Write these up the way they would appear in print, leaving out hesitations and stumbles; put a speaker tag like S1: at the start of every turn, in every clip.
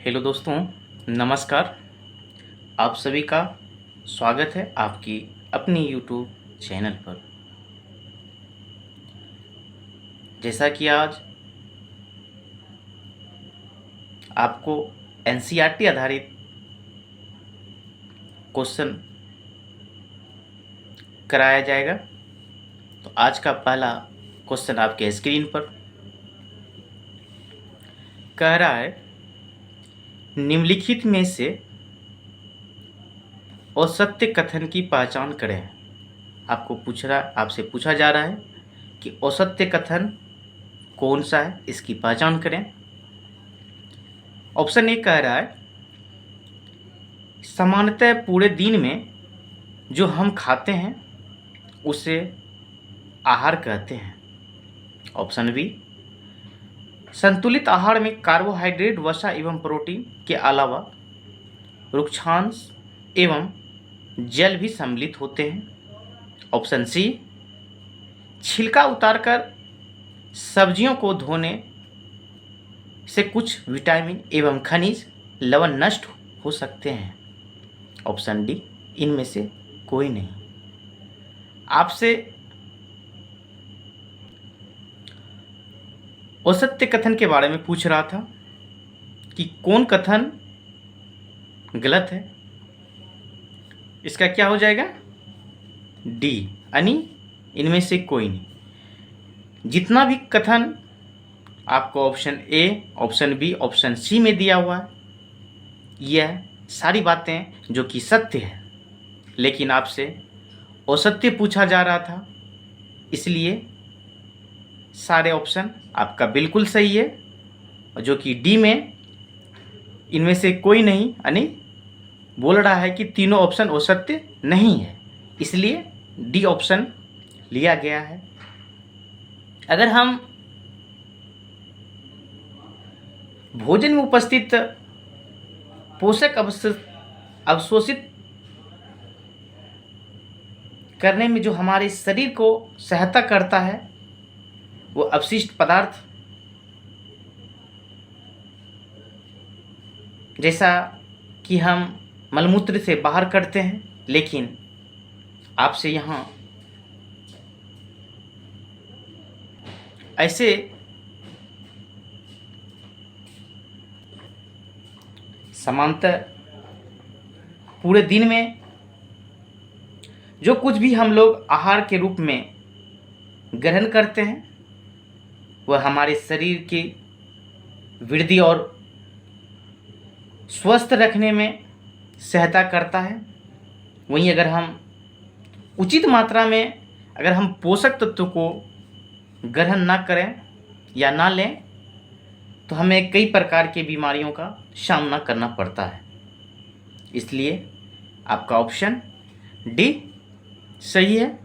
S1: Hello दोस्तों, नमस्कार। आप सभी का स्वागत है आपकी अपनी यूट्यूब चैनल पर। जैसा कि आज आपको एनसीईआरटी आधारित क्वेश्चन कराया जाएगा, तो आज का पहला क्वेश्चन आपके स्क्रीन पर कह रहा है, निम्नलिखित में से औसत्य कथन की पहचान करें। आपसे पूछा जा रहा है कि औसत्य कथन कौन सा है, इसकी पहचान करें। ऑप्शन ए कह रहा है, सामान्यतः पूरे दिन में जो हम खाते हैं उसे आहार कहते हैं। ऑप्शन बी, संतुलित आहार में कार्बोहाइड्रेट, वसा एवं प्रोटीन के अलावा रुक्षांश एवं जल भी सम्मिलित होते हैं। ऑप्शन सी, छिलका उतारकर सब्जियों को धोने से कुछ विटामिन एवं खनिज लवण नष्ट हो सकते हैं। ऑप्शन डी, इनमें से कोई नहीं। आपसे औसत्य कथन के बारे में पूछ रहा था कि कौन कथन गलत है। इसका क्या हो जाएगा? डी, यानी इनमें से कोई नहीं। जितना भी कथन आपको option A, option B, option C में दिया हुआ है, यह सारी बातें जो कि सत्य है, लेकिन आपसे औसत्य पूछा जा रहा था, इसलिए सारे ऑप्शन आपका बिल्कुल सही है। और जो कि डी में इनमें से कोई नहीं, यानी बोल रहा है कि तीनों ऑप्शन औसत्य नहीं है, इसलिए डी ऑप्शन लिया गया है। अगर हम भोजन में उपस्थित पोषक अवशोषित करने में जो हमारे शरीर को सहायता करता है, वो अपशिष्ट पदार्थ जैसा कि हम मलमूत्र से बाहर करते हैं, लेकिन आपसे यहाँ ऐसे समांतर पूरे दिन में जो कुछ भी हम लोग आहार के रूप में ग्रहण करते हैं, वह हमारे शरीर की वृद्धि और स्वस्थ रखने में सहायता करता है। वहीं अगर हम उचित मात्रा में अगर हम पोषक तत्वों को ग्रहण ना करें या ना लें, तो हमें कई प्रकार की बीमारियों का सामना करना पड़ता है। इसलिए आपका ऑप्शन डी सही है।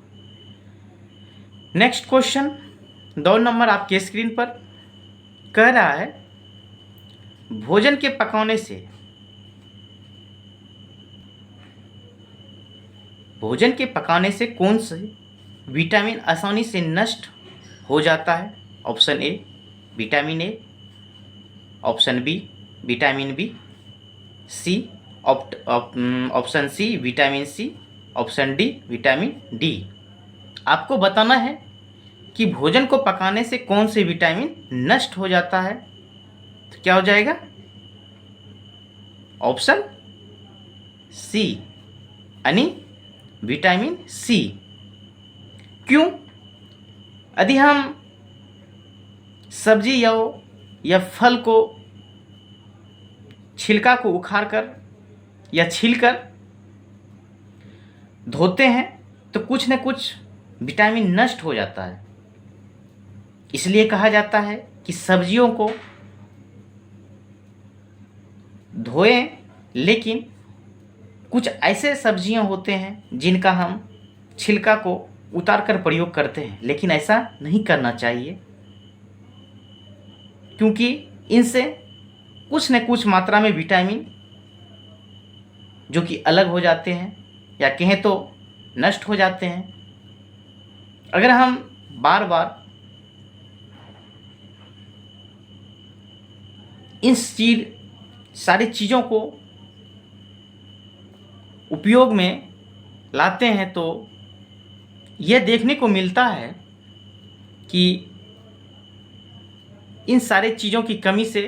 S1: नेक्स्ट क्वेश्चन 2 नंबर आपके स्क्रीन पर कह रहा है, भोजन के पकाने से कौन से विटामिन आसानी से नष्ट हो जाता है। Option A, vitamin A. Option B, vitamin B. C, option C, vitamin C. Option D, vitamin D. आपको बताना है कि भोजन को पकाने से कौन से विटामिन नष्ट हो जाता है। तो क्या हो जाएगा? ऑप्शन सी, यानी विटामिन सी। क्यों? यदि हम सब्जी या फल को छिलका को उखाड़ कर या छीलकर धोते हैं, तो कुछ न कुछ विटामिन नष्ट हो जाता है। इसलिए कहा जाता है कि सब्जियों को धोएं, लेकिन कुछ ऐसे सब्जियां होते हैं जिनका हम छिलका को उतार कर प्रयोग करते हैं, लेकिन ऐसा नहीं करना चाहिए, क्योंकि इनसे कुछ न कुछ मात्रा में विटामिन जो कि अलग हो जाते हैं या कहें तो नष्ट हो जाते हैं। अगर हम बार बार इस चीज़ सारी चीज़ों को उपयोग में लाते हैं तो यह देखने को मिलता है कि इन सारे चीज़ों की कमी से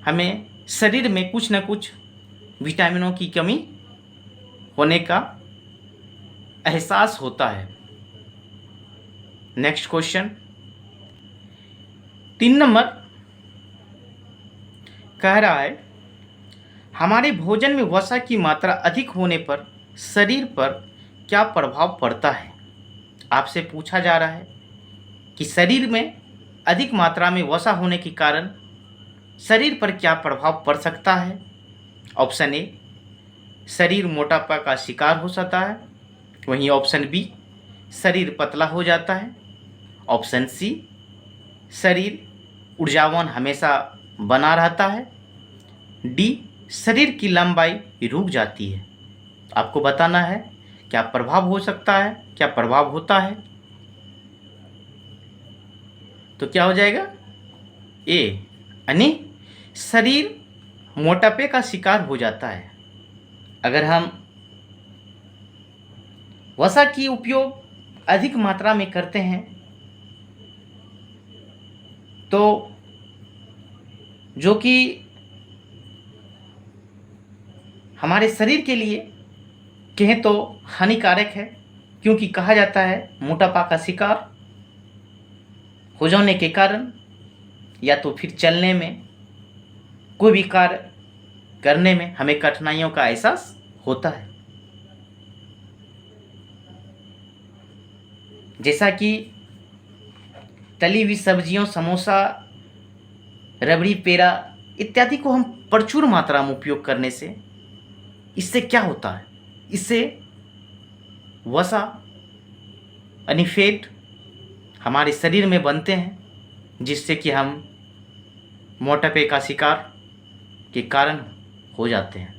S1: हमें शरीर में कुछ न कुछ विटामिनों की कमी होने का एहसास होता है। नेक्स्ट क्वेश्चन 3 नंबर कह रहा है हमारे भोजन में वसा की मात्रा अधिक होने पर शरीर पर क्या प्रभाव पड़ता है। आपसे पूछा जा रहा है कि शरीर में अधिक मात्रा में वसा होने के कारण शरीर पर क्या प्रभाव पड़ सकता है। ऑप्शन ए, शरीर मोटापा का शिकार हो सकता है। वहीं ऑप्शन बी, शरीर पतला हो जाता है। ऑप्शन सी, शरीर ऊर्जावान हमेशा बना रहता है। डी, शरीर की लंबाई रुक जाती है। आपको बताना है क्या प्रभाव हो सकता है, क्या प्रभाव होता है। तो क्या हो जाएगा, ए यानी शरीर मोटापे का शिकार हो जाता है। अगर हम वसा की उपयोग अधिक मात्रा में करते हैं तो जो कि हमारे शरीर के लिए कहें तो हानिकारक है, क्योंकि कहा जाता है मोटापा का शिकार हो जाने के कारण या तो फिर चलने में, कोई भी कार्य करने में हमें कठिनाइयों का एहसास होता है। जैसा कि तली हुई सब्जियों, समोसा, रबड़ी, पेड़ा इत्यादि को हम प्रचुर मात्रा में उपयोग करने से इससे क्या होता है, इससे वसा यानी फैट हमारे शरीर में बनते हैं, जिससे कि हम मोटापे का शिकार के कारण हो जाते हैं।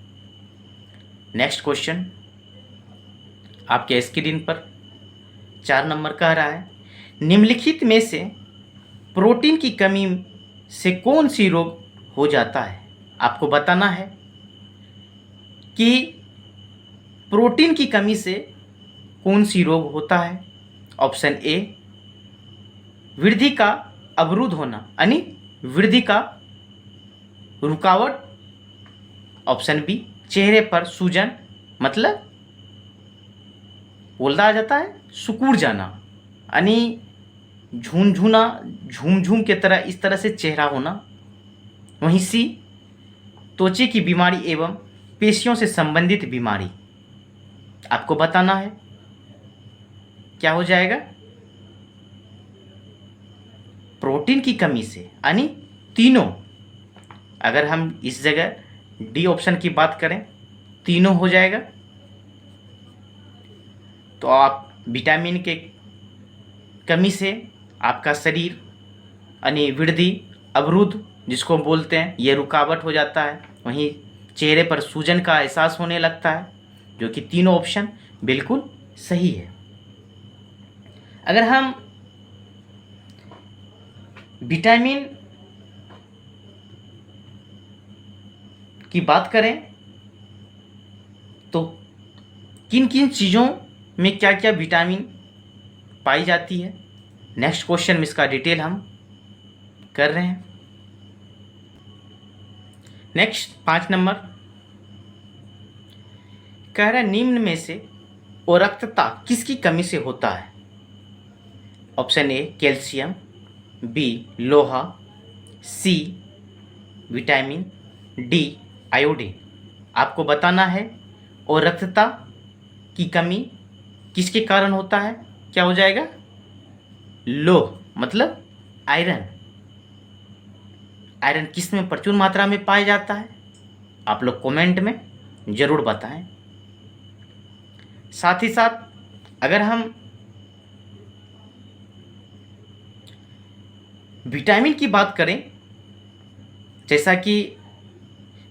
S1: नेक्स्ट क्वेश्चन आपके स्क्रीन पर 4 नंबर कह रहा है निम्नलिखित में से प्रोटीन की कमी से कौन सी रोग हो जाता है। आपको बताना है कि प्रोटीन की कमी से कौन सी रोग होता है। ऑप्शन ए, वृद्धि का अवरुद्ध होना यानी वृद्धि का रुकावट। ऑप्शन बी, चेहरे पर सूजन मतलब बोला जाता है सुकुड़ जाना यानी झुनझुना, झूम के तरह इस तरह से चेहरा होना। वहीं सी, त्वचा की बीमारी एवं पेशियों से संबंधित बीमारी। आपको बताना है क्या हो जाएगा, प्रोटीन की कमी से यानी तीनों। अगर हम इस जगह डी ऑप्शन की बात करें, तीनों हो जाएगा। तो आप विटामिन के कमी से आपका शरीर यानी वृद्धि अवरुद्ध जिसको बोलते हैं, ये रुकावट हो जाता है। वहीं चेहरे पर सूजन का एहसास होने लगता है, जो कि तीनों ऑप्शन बिल्कुल सही है। अगर हम विटामिन की बात करें तो किन किन चीज़ों में क्या क्या विटामिन पाई जाती है, नेक्स्ट क्वेश्चन में इसका डिटेल हम कर रहे हैं। नेक्स्ट 5 नंबर कह रहा है निम्न में से उर्वरकता किसकी कमी से होता है। ऑप्शन ए, कैल्शियम। बी, लोहा। सी, विटामिन। D, iodine. आपको बताना है उर्वरकता की कमी किसके कारण होता है। क्या हो जाएगा, लोह मतलब आयरन। आयरन किस में प्रचुर मात्रा में पाया जाता है, आप लोग कमेंट में ज़रूर बताएं। साथ ही साथ अगर हम विटामिन की बात करें, जैसा कि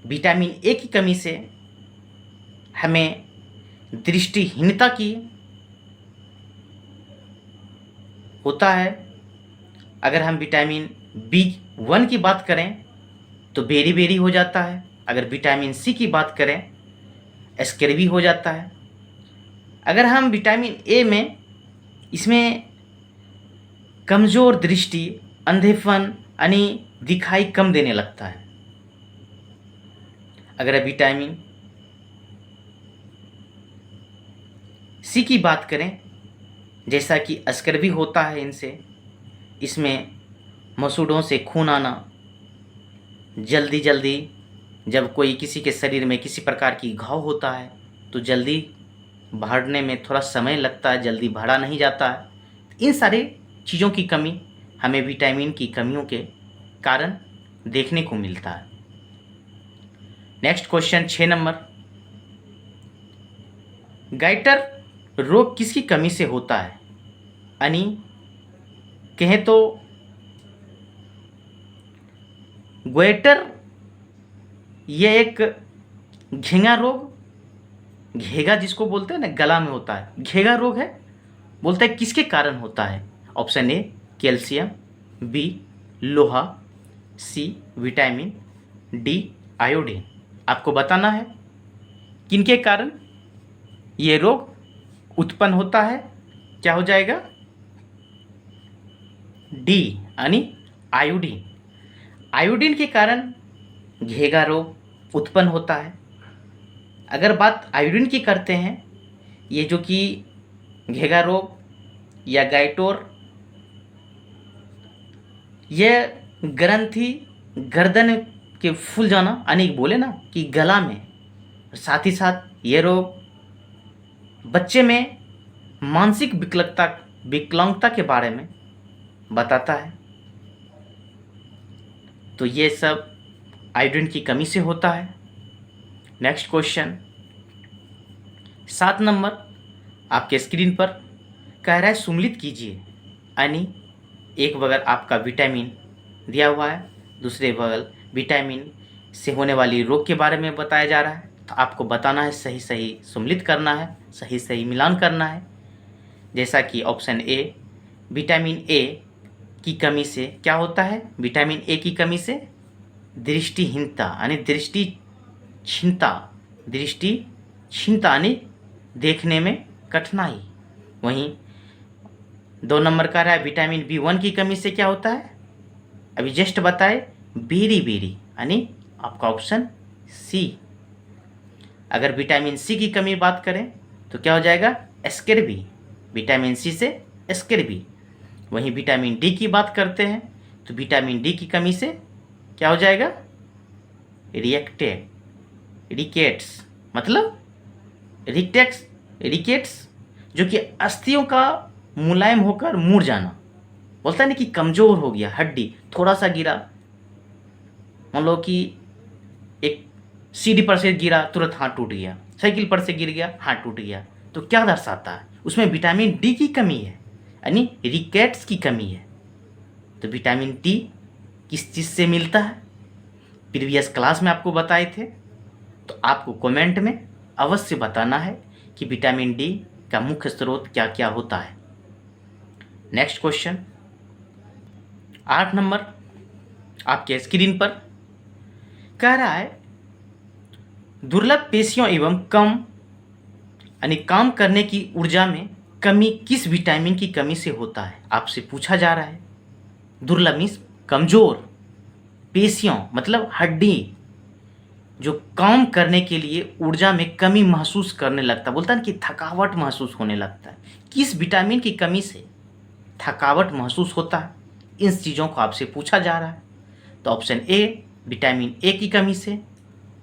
S1: विटामिन ए की कमी से हमें दृष्टिहीनता की होता है। अगर हम विटामिन B1 की बात करें तो बेरी बेरी हो जाता है। अगर विटामिन सी की बात करें, स्कर्वी हो जाता है। अगर हम विटामिन ए में, इसमें कमज़ोर दृष्टि, अंधेपन यानी दिखाई कम देने लगता है। अगर विटामिन सी की बात करें, जैसा कि स्कर्वी होता है इनसे, इसमें मसूड़ों से खून आना, जल्दी जल्दी जब कोई किसी के शरीर में किसी प्रकार की घाव होता है तो जल्दी बढ़ने में थोड़ा समय लगता है, जल्दी बढ़ा नहीं जाता है। इन सारे चीज़ों की कमी हमें विटामिन की कमियों के कारण देखने को मिलता है। नेक्स्ट क्वेश्चन 6 नंबर, गाइटर रोग किसकी कमी से होता है? यानी कहें तो ग्वेटर, ये एक घेंगा रोग, घेगा जिसको बोलते हैं ना, गला में होता है, घेगा रोग है। बोलते हैं किसके कारण होता है? ऑप्शन ए कैल्शियम, बी लोहा, सी विटामिन, डी आयोडीन। आपको बताना है किनके कारण ये रोग उत्पन्न होता है। क्या हो जाएगा? डी यानी आयोडीन। आयोडीन के कारण घेगा रोग उत्पन्न होता है। अगर बात आयोडीन की करते हैं, ये जो कि घेगा रोग या गाइटोर, यह ग्रंथि गर्दन के फूल जाना, यानी बोले ना कि गला में, साथ ही साथ ये रोग बच्चे में मानसिक विकलांगता के बारे में बताता है। तो ये सब आयोडीन की कमी से होता है। नेक्स्ट क्वेश्चन 7 नंबर आपके स्क्रीन पर कह रहा है सुम्मिलित कीजिए, यानी एक बगल आपका विटामिन दिया हुआ है, दूसरे बगल विटामिन से होने वाली रोग के बारे में बताया जा रहा है। तो आपको बताना है, सही सही सुम्मिलित करना है, सही सही मिलान करना है। जैसा कि ऑप्शन ए, विटामिन ए की कमी से क्या होता है? विटामिन ए की कमी से दृष्टिहीनता यानी दृष्टि क्षीणता यानी देखने में कठिनाई। वहीं 2 नंबर का रहा है विटामिन B1 की कमी से क्या होता है? अभी जस्ट बताए, बेरी बेरी, यानी आपका ऑप्शन सी। अगर विटामिन सी की कमी बात करें तो क्या हो जाएगा? स्कर्वी, विटामिन सी से स्कर्वी। वहीं विटामिन डी की बात करते हैं तो विटामिन डी की कमी से क्या हो जाएगा? रिकेट्स, मतलब रिकेट्स जो कि अस्थियों का मुलायम होकर मुड़ जाना। बोलता है ना कि कमज़ोर हो गया, हड्डी थोड़ा सा गिरा, मान लो कि एक सीढ़ी पर से गिरा, तुरंत हाथ टूट गया, साइकिल पर से गिर गया, हाथ टूट गया। तो क्या दर्शाता है? उसमें विटामिन डी की कमी है, यानी रिकेट्स की कमी है। तो विटामिन डी किस चीज़ से मिलता है? प्रीवियस क्लास में आपको बताए थे। तो आपको कमेंट में अवश्य बताना है कि विटामिन डी का मुख्य स्रोत क्या क्या होता है। नेक्स्ट क्वेश्चन 8 नंबर आपके स्क्रीन पर कह रहा है दुर्लभ पेशियों एवं कम यानी काम करने की ऊर्जा में कमी किस विटामिन की कमी से होता है? आपसे पूछा जा रहा है। दुर्लभ मीन्स कमजोर, पेशियों मतलब हड्डी, जो काम करने के लिए ऊर्जा में कमी महसूस करने लगता है, बोलता है ना कि थकावट महसूस होने लगता है। किस विटामिन की कमी से थकावट महसूस होता है? इन चीज़ों को आपसे पूछा जा रहा है। तो ऑप्शन ए विटामिन ए की कमी से,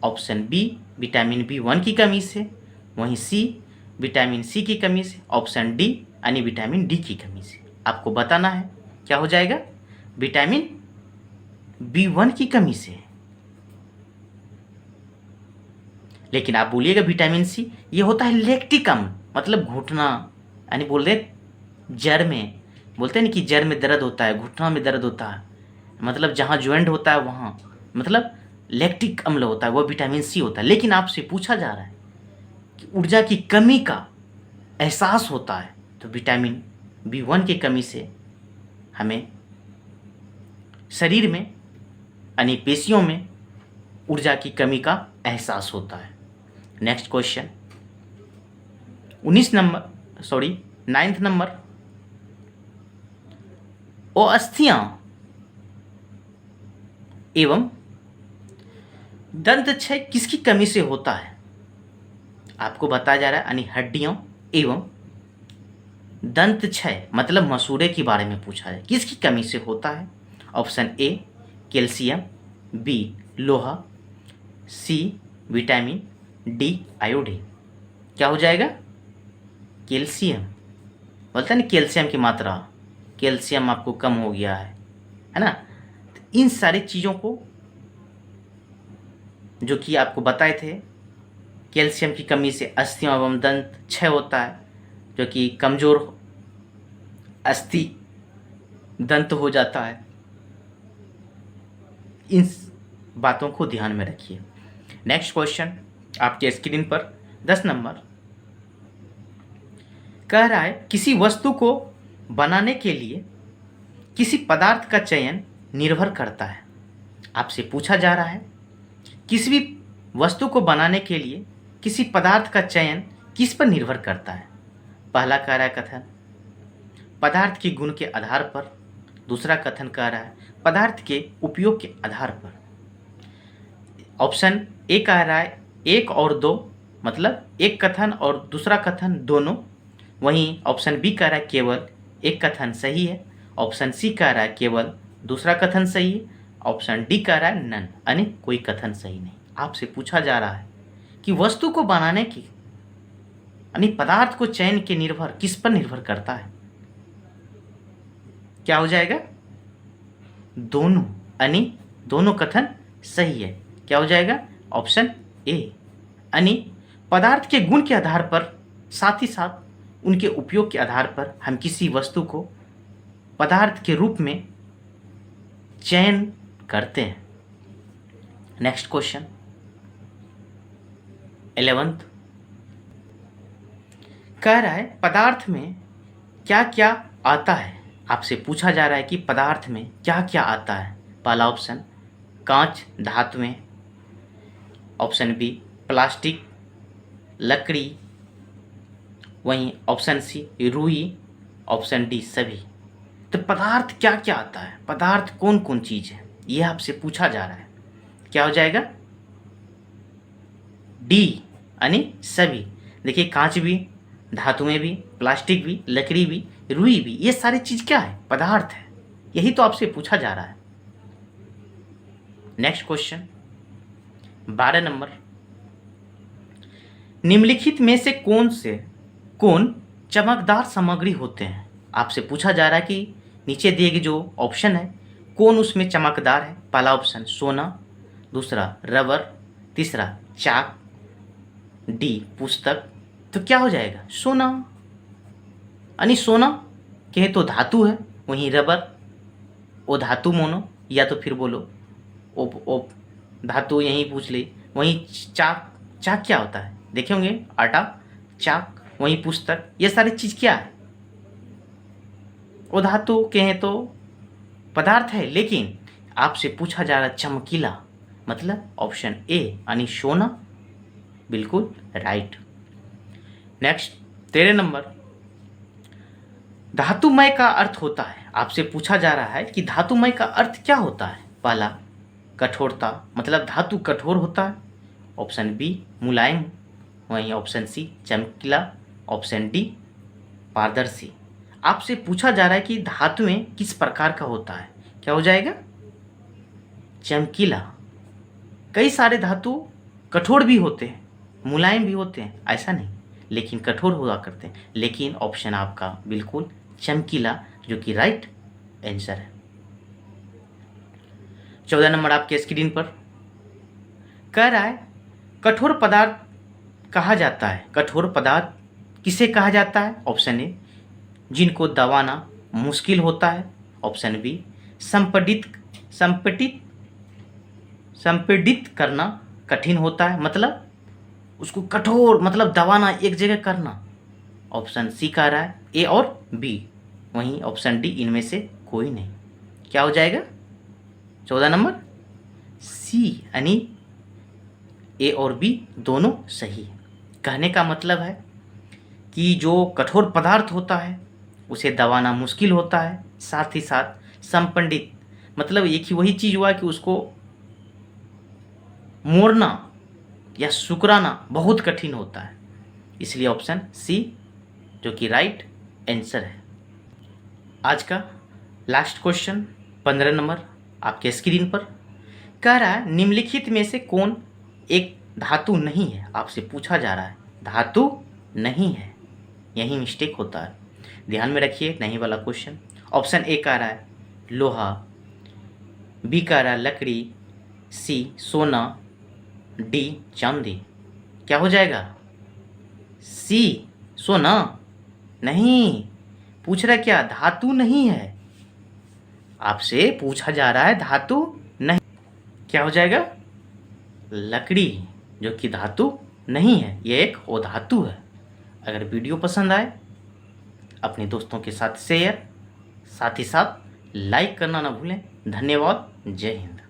S1: ऑप्शन बी विटामिन B1 की कमी से, वहीं सी विटामिन सी की कमी से, ऑप्शन डी यानी विटामिन डी की कमी से। आपको बताना है क्या हो जाएगा? विटामिन B1 की कमी से। लेकिन आप बोलिएगा विटामिन सी, ये होता है लेक्टिकम, मतलब घुटना, यानी बोल रहे जड़ में, बोलते हैं ना कि जड़ में दर्द होता है, घुटना में दर्द होता है, मतलब जहाँ ज्वाइंट होता है वहाँ मतलब लैक्टिक अम्ल होता है, वो विटामिन सी होता है। लेकिन आपसे पूछा जा रहा है कि ऊर्जा की कमी का एहसास होता है, तो विटामिन B1 की कमी से हमें शरीर में यानी पेशियों में ऊर्जा की कमी का एहसास होता है। नेक्स्ट क्वेश्चन 9th नंबर, अस्थियां एवं दंत क्षय किसकी कमी से होता है? आपको बताया जा रहा है यानी हड्डियों एवं दंत क्षय मतलब मसूड़े के बारे में पूछा है, किसकी कमी से होता है? ऑप्शन ए कैल्शियम, बी लोहा, सी विटामिन, डी आयोडीन। क्या हो जाएगा? कैल्शियम। बोलते हैं ना कैल्शियम की मात्रा, कैल्शियम आपको कम हो गया है ना। तो इन सारी चीज़ों को जो कि आपको बताए थे, कैल्शियम की कमी से अस्थियों एवं दंत क्षय होता है, जो कि कमज़ोर अस्थि दंत हो जाता है। इन बातों को ध्यान में रखिए। नेक्स्ट क्वेश्चन आपके स्क्रीन पर 10 नंबर कह रहा है किसी वस्तु को बनाने के लिए किसी पदार्थ का चयन निर्भर करता है। आपसे पूछा जा रहा है किसी भी वस्तु को बनाने के लिए किसी पदार्थ का चयन किस पर निर्भर करता है? पहला कह रहा है कथन पदार्थ के गुण के आधार पर, दूसरा कथन कह रहा है पदार्थ के उपयोग के आधार पर। ऑप्शन ए कह रहा है 1 और 2, मतलब एक कथन और दूसरा कथन दोनों। वहीं ऑप्शन बी कह रहा है केवल एक कथन सही है। ऑप्शन सी कह रहा है केवल दूसरा कथन सही है। ऑप्शन डी कह रहा है नन, यानी कोई कथन सही नहीं। आपसे पूछा जा रहा है कि वस्तु को बनाने की यानी पदार्थ को चयन के निर्भर किस पर निर्भर करता है? क्या हो जाएगा? दोनों, यानी दोनों कथन सही है। क्या हो जाएगा? ऑप्शन ए, यानी पदार्थ के गुण के आधार पर, साथ ही साथ उनके उपयोग के आधार पर हम किसी वस्तु को पदार्थ के रूप में चयन करते हैं। नेक्स्ट क्वेश्चन 11th कह रहा है पदार्थ में क्या क्या आता है। आपसे पूछा जा रहा है कि पदार्थ में क्या क्या आता है। पहला ऑप्शन कांच धातुएं, ऑप्शन बी प्लास्टिक लकड़ी, वहीं ऑप्शन सी रुई, ऑप्शन डी सभी। तो पदार्थ क्या क्या आता है, पदार्थ कौन कौन चीज़ है, ये आपसे पूछा जा रहा है। क्या हो जाएगा? डी, यानी सभी। देखिए कांच भी, धातुएं भी, प्लास्टिक भी, लकड़ी भी, रुई भी, ये सारी चीज़ क्या है? पदार्थ है। यही तो आपसे पूछा जा रहा है। नेक्स्ट क्वेश्चन 12 नंबर निम्नलिखित में से कौन चमकदार सामग्री होते हैं? आपसे पूछा जा रहा है कि नीचे दिए गए जो ऑप्शन है कौन उसमें चमकदार है। पहला ऑप्शन सोना, दूसरा रबर, तीसरा चाक, डी पुस्तक। तो क्या हो जाएगा? सोना, यानी सोना कहे तो धातु है, वहीं रबर वो धातु मोनो, या तो फिर बोलो ओ धातु यहीं पूछ ले। वहीं चाक, चाक क्या होता है देखे होंगे, आटा चाक। वहीं पुस्तक, ये सारी चीज़ क्या है? वो धातु कहें तो पदार्थ है, लेकिन आपसे पूछा जा रहा चमकीला, मतलब ऑप्शन ए यानी सोना बिल्कुल राइट। नेक्स्ट 13 नंबर धातुमय का अर्थ होता है। आपसे पूछा जा रहा है कि धातुमय का अर्थ क्या होता है। पहला कठोरता, मतलब धातु कठोर होता है। ऑप्शन बी मुलायम, वहीं ऑप्शन सी चमकीला, ऑप्शन डी पारदर्शी। आपसे पूछा जा रहा है कि धातुएं किस प्रकार का होता है। क्या हो जाएगा? चमकीला। कई सारे धातु कठोर भी होते हैं, मुलायम भी होते हैं, ऐसा नहीं, लेकिन कठोर हुआ करते हैं। लेकिन ऑप्शन आपका बिल्कुल चमकीला, जो कि राइट आंसर है। 14 नंबर आपके स्क्रीन पर कह रहा है कठोर पदार्थ कहा जाता है। कठोर पदार्थ किसे कहा जाता है? ऑप्शन ए जिनको दबाना मुश्किल होता है। ऑप्शन बी संपीड़ित करना कठिन होता है, मतलब उसको कठोर मतलब दबाना एक जगह करना। ऑप्शन सी कह रहा है ए और बी, वहीं ऑप्शन डी इनमें से कोई नहीं। क्या हो जाएगा? 14 नंबर सी, यानी ए और बी दोनों सही है। कहने का मतलब है कि जो कठोर पदार्थ होता है उसे दबाना मुश्किल होता है, साथ ही साथ संपंडित मतलब एक ही वही चीज़ हुआ कि उसको मोड़ना या सुकराना बहुत कठिन होता है। इसलिए ऑप्शन सी जो कि राइट आंसर है। आज का लास्ट क्वेश्चन 15 नंबर आपके स्क्रीन पर कह रहा है निम्नलिखित में से कौन एक धातु नहीं है। आपसे पूछा जा रहा है धातु नहीं है, यही मिस्टेक होता है, ध्यान में रखिए नहीं वाला क्वेश्चन। ऑप्शन ए कह रहा है लोहा, बी कह रहा है लकड़ी, सी सोना, डी चांदी। क्या हो जाएगा? सी सोना नहीं, पूछ रहा क्या? धातु नहीं है, आपसे पूछा जा रहा है धातु नहीं। क्या हो जाएगा? लकड़ी, जो कि धातु नहीं है, ये एक अधातु है। अगर वीडियो पसंद आए अपने दोस्तों के साथ शेयर, साथ ही साथ लाइक करना ना भूलें। धन्यवाद। जय हिंद।